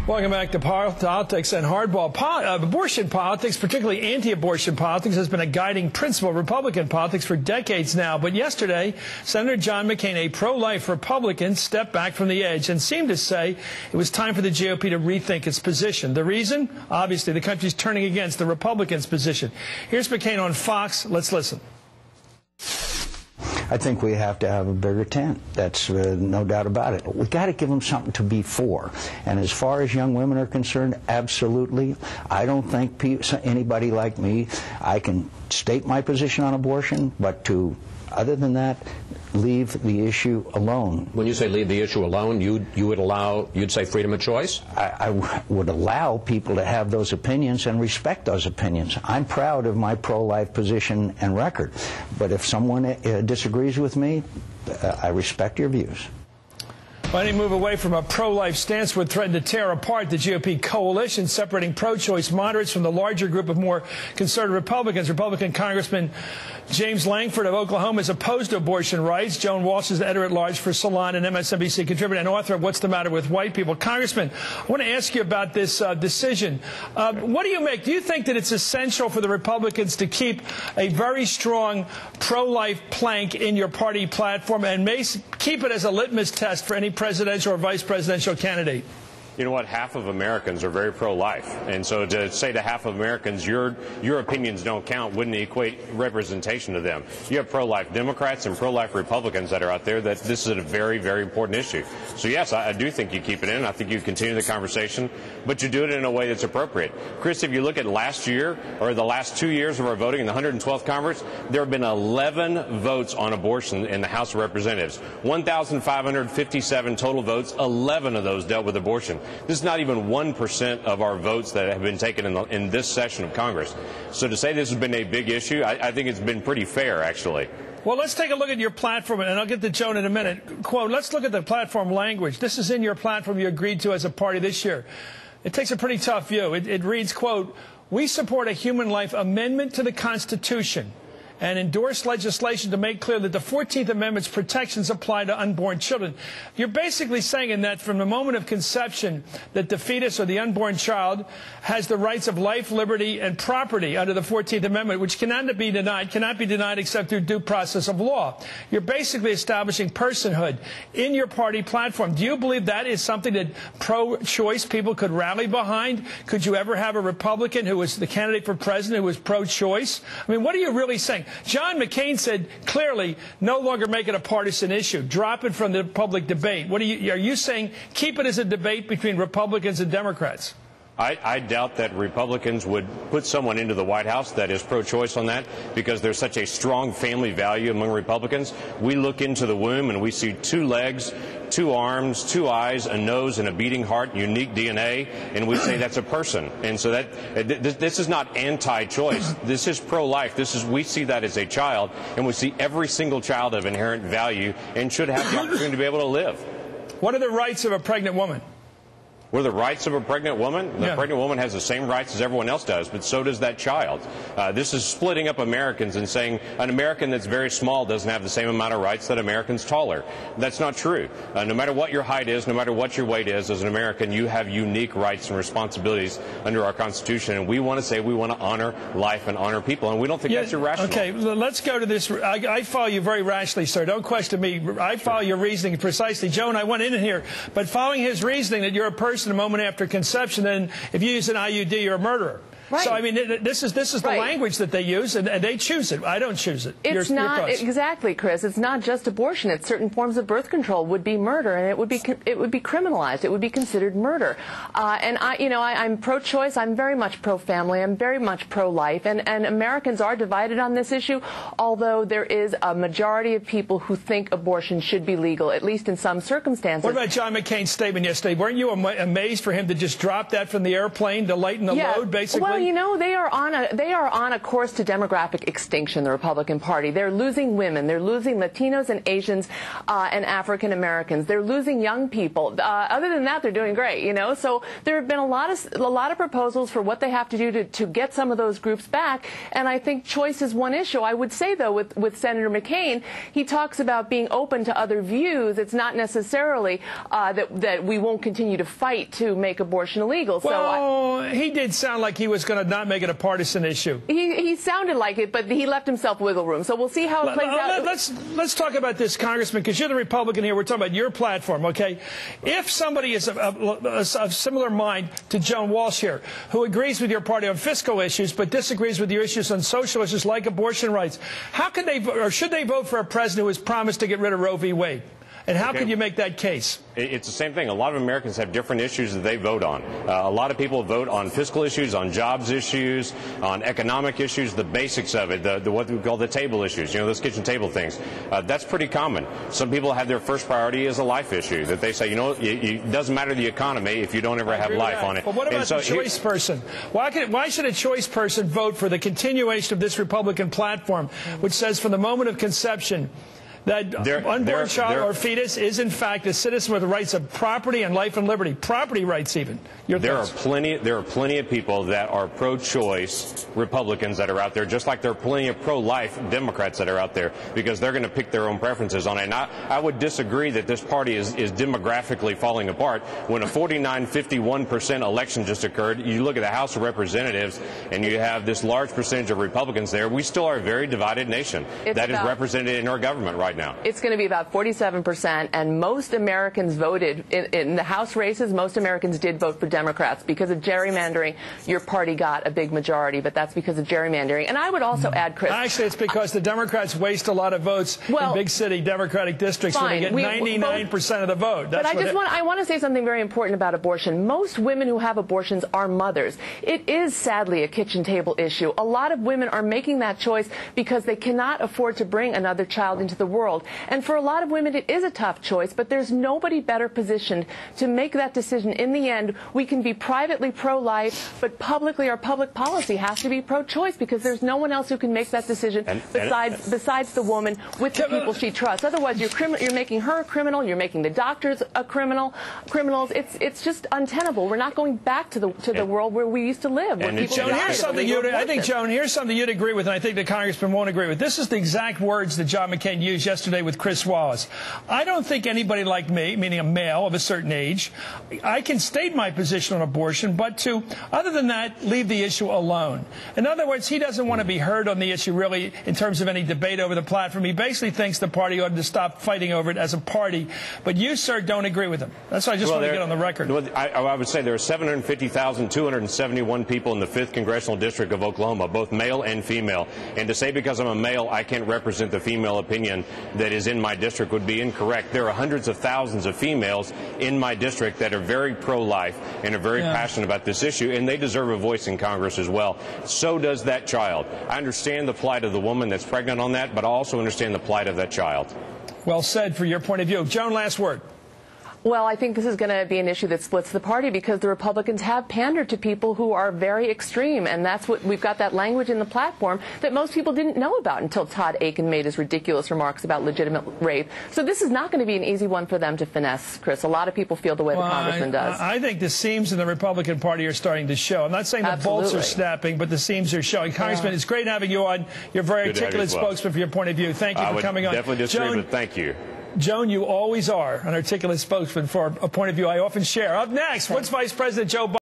Welcome back to Politics and Hardball. Abortion politics, particularly anti-abortion politics, has been a guiding principle of Republican politics for decades now. But yesterday, Senator John McCain, a pro-life Republican, stepped back from the edge and seemed to say it was time for the GOP to rethink its position. The reason? Obviously, the country's turning against the Republicans' position. Here's McCain on Fox. Let's listen. I think we have to have a bigger tent. That's no doubt about it. We've got to give them something to be for. And as far as young women are concerned, absolutely. I don't think anybody like me, I can state my position on abortion, but to, other than that, leave the issue alone. When you say leave the issue alone, you'd say freedom of choice? I would allow people to have those opinions and respect those opinions. I'm proud of my pro-life position and record. But if someone disagrees with me, I respect your views. Any move away from a pro-life stance would threaten to tear apart the GOP coalition, separating pro-choice moderates from the larger group of more conservative Republicans. Republican Congressman James Lankford of Oklahoma is opposed to abortion rights. Joan Walsh is the editor-at-large for Salon and MSNBC contributor and author of What's the Matter with White People. Congressman, I want to ask you about this decision. What do you make? Do you think that it's essential for the Republicans to keep a very strong pro-life plank in your party platform and keep it as a litmus test for any presidential or vice presidential candidate? You know what? Half of Americans are very pro-life. And so to say to half of Americans, your opinions don't count, wouldn't equate representation to them. You have pro-life Democrats and pro-life Republicans that are out there that this is a very, very important issue. So, yes, I do think you keep it in. I think you continue the conversation, but you do it in a way that's appropriate. Chris, if you look at last year or the last 2 years of our voting in the 112th Congress, there have been 11 votes on abortion in the House of Representatives. 1,557 total votes, 11 of those dealt with abortion. This is not even 1% of our votes that have been taken in this session of Congress. So to say this has been a big issue, I think it's been pretty fair, actually. Well, let's take a look at your platform, and I'll get to Joan in a minute. Quote, let's look at the platform language. This is in your platform you agreed to as a party this year. It takes a pretty tough view. It reads, quote, we support a human life amendment to the Constitution and endorse legislation to make clear that the 14th Amendment's protections apply to unborn children. You're basically saying in that from the moment of conception that the fetus or the unborn child has the rights of life, liberty, and property under the 14th Amendment, which cannot be denied except through due process of law. You're basically establishing personhood in your party platform. Do you believe that is something that pro-choice people could rally behind? Could you ever have a Republican who was the candidate for president who was pro-choice? I mean, what are you really saying? John McCain said clearly no longer make it a partisan issue. Drop it from the public debate. Are you saying keep it as a debate between Republicans and Democrats? I doubt that Republicans would put someone into the White House that is pro-choice on that because there's such a strong family value among Republicans. We look into the womb and we see 2 legs, 2 arms, 2 eyes, a nose, and a beating heart, unique DNA, and we say that's a person. And so this is not anti-choice. This is pro-life. We see that as a child, and we see every single child of inherent value and should have the opportunity to be able to live. What are the rights of a pregnant woman? What are the rights of a pregnant woman? The pregnant woman has the same rights as everyone else does, but so does that child. This is splitting up Americans and saying an American that's very small doesn't have the same amount of rights that Americans taller. That's not true. No matter what your height is, no matter what your weight is, as an American, you have unique rights and responsibilities under our Constitution. And we want to say we want to honor life and honor people, and we don't think that's irrational. Okay, let's go to this. I follow you very rationally, sir. Don't question me. I follow your reasoning precisely. Joan, I went in here, but following his reasoning that you're a person a moment after conception, then if you use an IUD, you're a murderer. Right. So, I mean, this is the language that they use, and they choose it. I don't choose it. It's not exactly, Chris. It's not just abortion. It's certain forms of birth control would be murder, and it would be criminalized. It would be considered murder. And I'm pro-choice. I'm very much pro-family. I'm very much pro-life. And Americans are divided on this issue, although there is a majority of people who think abortion should be legal, at least in some circumstances. What about John McCain's statement yesterday? Weren't you amazed for him to just drop that from the airplane to lighten the load, basically? politically? Well, you know, they are on a course to demographic extinction, the Republican Party. They're losing women. They're losing Latinos and Asians and African Americans. They're losing young people. Other than that, they're doing great, you know. So there have been a lot of proposals for what they have to do to get some of those groups back. And I think choice is one issue. I would say, though, with Senator McCain, he talks about being open to other views. It's not necessarily that we won't continue to fight to make abortion illegal. Well, he did sound like he was going to not make it a partisan issue. He sounded like it, but he left himself wiggle room. So we'll see how it plays out. Let's talk about this, Congressman, because you're the Republican here. We're talking about your platform, okay? If somebody is of similar mind to Joan Walsh here, who agrees with your party on fiscal issues but disagrees with your issues on social issues like abortion rights, how can they or should they vote for a president who has promised to get rid of Roe v. Wade? And how can you make that case? It's the same thing. A lot of Americans have different issues that they vote on. A lot of people vote on fiscal issues, on jobs issues, on economic issues, the basics of it, the what we call the table issues, you know, those kitchen table things. That's pretty common. Some people have their first priority as a life issue, that they say, you know, it doesn't matter the economy if you don't ever have life on it. But what about the choice person? Why should a choice person vote for the continuation of this Republican platform, which says from the moment of conception, that unborn child or fetus is, in fact, a citizen with the rights of property and life and liberty, property rights even? There are plenty of people that are pro-choice Republicans that are out there, just like there are plenty of pro-life Democrats that are out there, because they're going to pick their own preferences on it. And I would disagree that this party is demographically falling apart. When a 49-51% election just occurred, you look at the House of Representatives, and you have this large percentage of Republicans there. We still are a very divided nation that is represented in our government right now. It's going to be about 47%, and most Americans voted in the House races. Most Americans did vote for Democrats. Because of gerrymandering, your party got a big majority, but that's because of gerrymandering. And I would also add, Chris... Actually, it's because the Democrats waste a lot of votes in big city Democratic districts where they get 99% of the vote. But I want to say something very important about abortion. Most women who have abortions are mothers. It is, sadly, a kitchen table issue. A lot of women are making that choice because they cannot afford to bring another child into the world. And for a lot of women, it is a tough choice, but there's nobody better positioned to make that decision. In the end, we can be privately pro-life, but publicly, our public policy has to be pro-choice, because there's no one else who can make that decision besides the woman with the people she trusts. Otherwise, you're making her a criminal, you're making the doctors a criminals. It's just untenable. We're not going back to the world where we used to live. And Joan, here's something here's something you'd agree with, and I think the Congressman won't agree with. This is the exact words that John McCain used yesterday with Chris Wallace. I don't think anybody like me, meaning a male of a certain age, I can state my position on abortion, but to, other than that, leave the issue alone. In other words, he doesn't want to be heard on the issue, really, in terms of any debate over the platform. He basically thinks the party ought to stop fighting over it as a party. But you, sir, don't agree with him. That's what I just want to get on the record. I would say there are 750,271 people in the 5th Congressional District of Oklahoma, both male and female. And to say because I'm a male I can't represent the female opinion that is in my district would be incorrect. There are hundreds of thousands of females in my district that are very pro-life and are very passionate about this issue, and they deserve a voice in Congress as well. So does that child. I understand the plight of the woman that's pregnant on that, but I also understand the plight of that child. Well said for your point of view. Joan, last word. Well, I think this is going to be an issue that splits the party, because the Republicans have pandered to people who are very extreme, and that's what we've got, that language in the platform that most people didn't know about until Todd Akin made his ridiculous remarks about legitimate rape. So this is not going to be an easy one for them to finesse, Chris. A lot of people feel the way the congressman does. I think the seams in the Republican Party are starting to show. I'm not saying the bolts are snapping, but the seams are showing. Congressman, it's great having you on. You're a very articulate spokesman for your point of view. Thank you for coming on. I would definitely disagree, but thank you. Joan, you always are an articulate spokesman for a point of view I often share. Up next, what's Vice President Joe Biden